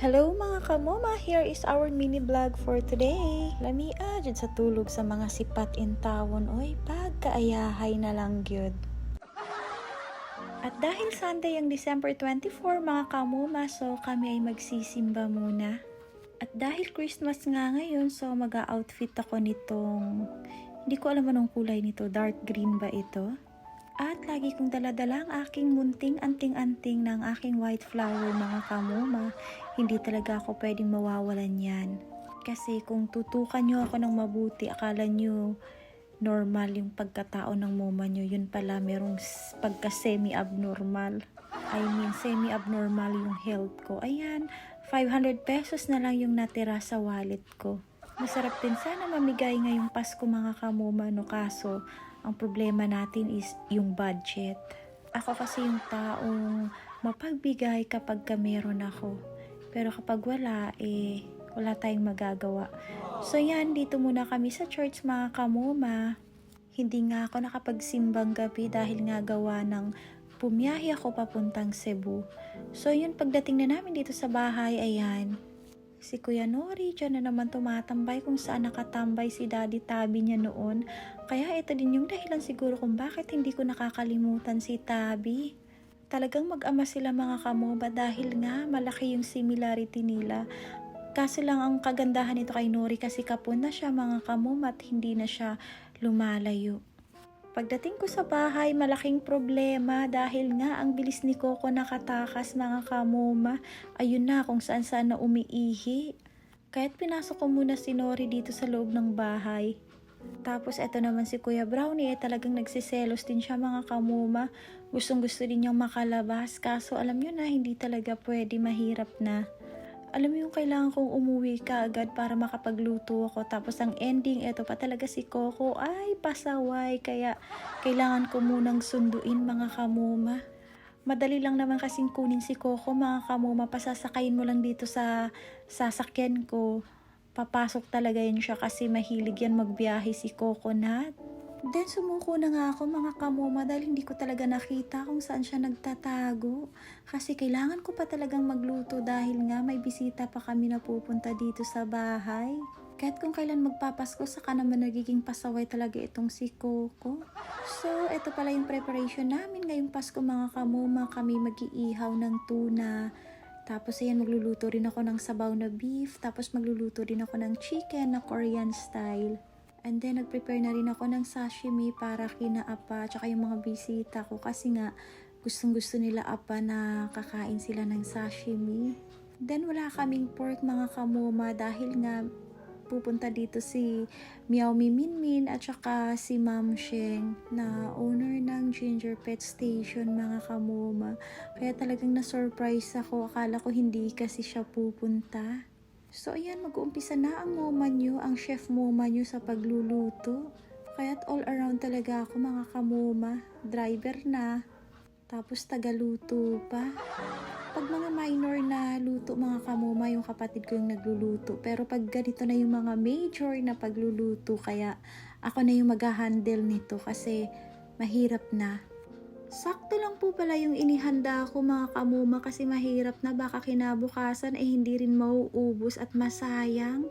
Hello mga kamoma, here is our mini vlog for today. Lami jud sa tulog sa mga sipat in tawon, oy pagkaayahay na lang gyud. At dahil Sunday ang December 24 mga kamoma, so kami ay magsisimba muna. At dahil Christmas nga ngayon, so mag-outfit ako nitong, hindi ko alam anong kulay nito, dark green ba ito? At lagi kong daladala ang aking munting anting-anting ng aking white flower mga kamoma. Hindi talaga ako pwedeng mawawalan yan. Kasi kung tutukan nyo ako ng mabuti, akala nyo normal yung pagkatao ng moma nyo. Yun pala, merong pagka semi-abnormal. Semi-abnormal yung health ko. Ayan, 500 pesos na lang yung natira sa wallet ko. Masarap din sana mamigay ngayong Pasko mga kamoma, no? Kaso, ang problema natin is yung budget. Ako kasi yung taong mapagbigay kapag meron ako. Pero kapag wala, wala tayong magagawa. So yan, dito muna kami sa church mga kamoma. Hindi nga ako nakapagsimbang gabi dahil nga gawa ng pumiyahe ako papuntang Cebu. So yun, pagdating na namin dito sa bahay, ayan. Si Kuya Nori, dyan na naman tumatambay kung saan nakatambay si Daddy Tabi niya noon. Kaya ito din yung dahilan siguro kung bakit hindi ko nakakalimutan si Tabi. Talagang mag-ama sila mga kamoba dahil nga malaki yung similarity nila. Kaso lang ang kagandahan nito kay Nori kasi kapon na siya mga kamoba at hindi na siya lumalayo. Pagdating ko sa bahay, malaking problema dahil nga ang bilis ni Coco nakatakas mga kamoma. Ayun na kung saan saan na umiihi. Kaya't pinasok ko muna si Nori dito sa loob ng bahay. Tapos eto naman si Kuya Brownie, talagang nagsiselos din siya mga kamoma. Gustong gusto din niyang makalabas, kaso alam niyo na hindi talaga pwede, mahirap na. Alam mo yung kailangan kong umuwi ka agad para makapagluto ako. Tapos ang ending, eto pa talaga si Coco ay pasaway. Kaya kailangan ko munang sunduin mga kamoma. Madali lang naman kasing kunin si Coco mga kamoma. Pasasakayin mo lang dito sa sasakyan ko. Papasok talaga yun siya kasi mahilig yan magbiyahe si Coconut. Then sumuko na nga ako mga kamoma dahil hindi ko talaga nakita kung saan siya nagtatago. Kasi kailangan ko pa talagang magluto dahil nga may bisita pa kami na pupunta dito sa bahay. Kahit kung kailan magpapasko, saka naman nagiging pasaway talaga itong si Coco. So, ito pala yung preparation namin ngayong Pasko mga kamoma. Kami mag-iihaw ng tuna. Tapos ayan, magluluto rin ako ng sabaw na beef. Tapos magluluto rin ako ng chicken na Korean style. And then, nag-prepare na rin ako ng sashimi para kina Apa, tsaka yung mga bisita ko. Kasi nga, gustong-gusto nila Apa na kakain sila ng sashimi. Then, wala kaming pork mga kamoma dahil nga pupunta dito si Meow Mi Minmin at tsaka si Ma'am Sheng na owner ng Ginger Pet Station mga kamoma. Kaya talagang na-surprise ako. Akala ko hindi kasi siya pupunta. So ayan, mag-uumpisa na ang moma nyo, ang chef moma nyo sa pagluluto. Kaya't all around talaga ako mga kamoma. Driver na, tapos tagaluto pa. Pag mga minor na luto mga kamoma, yung kapatid ko yung nagluluto. Pero pag ganito na yung mga major na pagluluto, kaya ako na yung mag-handle nito kasi mahirap na. Sakto lang po pala yung inihanda ko mga kamoma kasi mahirap na baka kinabukasan hindi rin mauubos at masayang.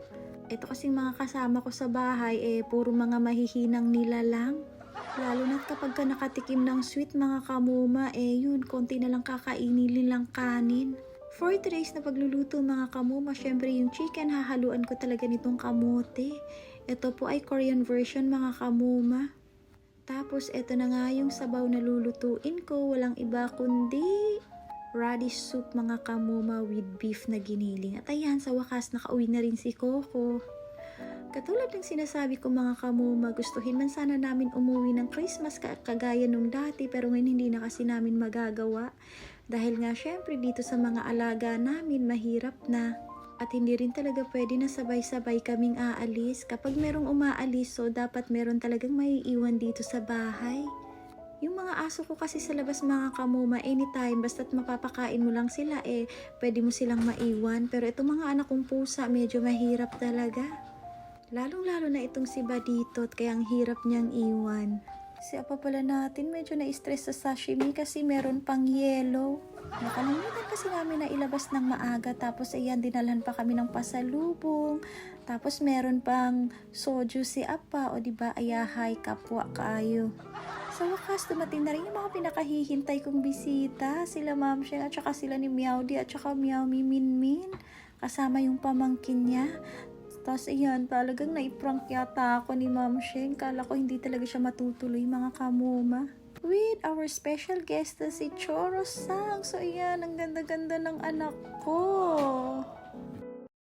Ito kasing mga kasama ko sa bahay puro mga mahihinang nila lang. Lalo na kapag ka nakatikim ng sweet mga kamoma yun, konti na lang kakainin nilang kanin. For today's na pagluluto mga kamoma, syempre yung chicken hahaluan ko talaga nitong kamote. Ito po ay Korean version mga kamoma. Tapos, eto na nga yung sabaw na lulutuin ko. Walang iba kundi radish soup mga kamoma with beef na giniling. At ayan, sa wakas, nakauwi na rin si Coco. Katulad ng sinasabi ko mga kamoma, gustuhin man sana namin umuwi ng Christmas kagaya nung dati. Pero ngayon hindi na kasi namin magagawa. Dahil nga syempre dito sa mga alaga namin, mahirap na. At hindi rin talaga pwede na sabay-sabay kaming aalis. Kapag merong umaalis, so dapat meron talagang maiiwan dito sa bahay. Yung mga aso ko kasi sa labas mga kamoma, anytime, basta't mapapakain mo lang sila, pwede mo silang maiwan. Pero itong mga anak kong pusa, medyo mahirap talaga. Lalong-lalo na itong si Badito, kaya ang hirap niyang iwan. Si Apa pala natin, medyo na-stress sa sashimi kasi meron pang yellow. Nakalimutan kasi namin na ilabas ng maaga, tapos ayan, dinalhan pa kami ng pasalubong. Tapos meron pang soju si Apa, o diba, ayahay, kapwa kaayo. Sa wakas, dumating na rin yung mga pinakahihintay kong bisita. Sila Ma'am Sheng at saka sila ni Meowdy at saka Meowmi Minmin. Kasama yung pamangkin niya. Tapos ayan, talagang naiprank yata ako ni Ma'am Sheng. Kala ko hindi talaga siya matutuloy, mga kamuma. With our special guest na si Choro Sang. So ayan, ang ganda-ganda ng anak ko.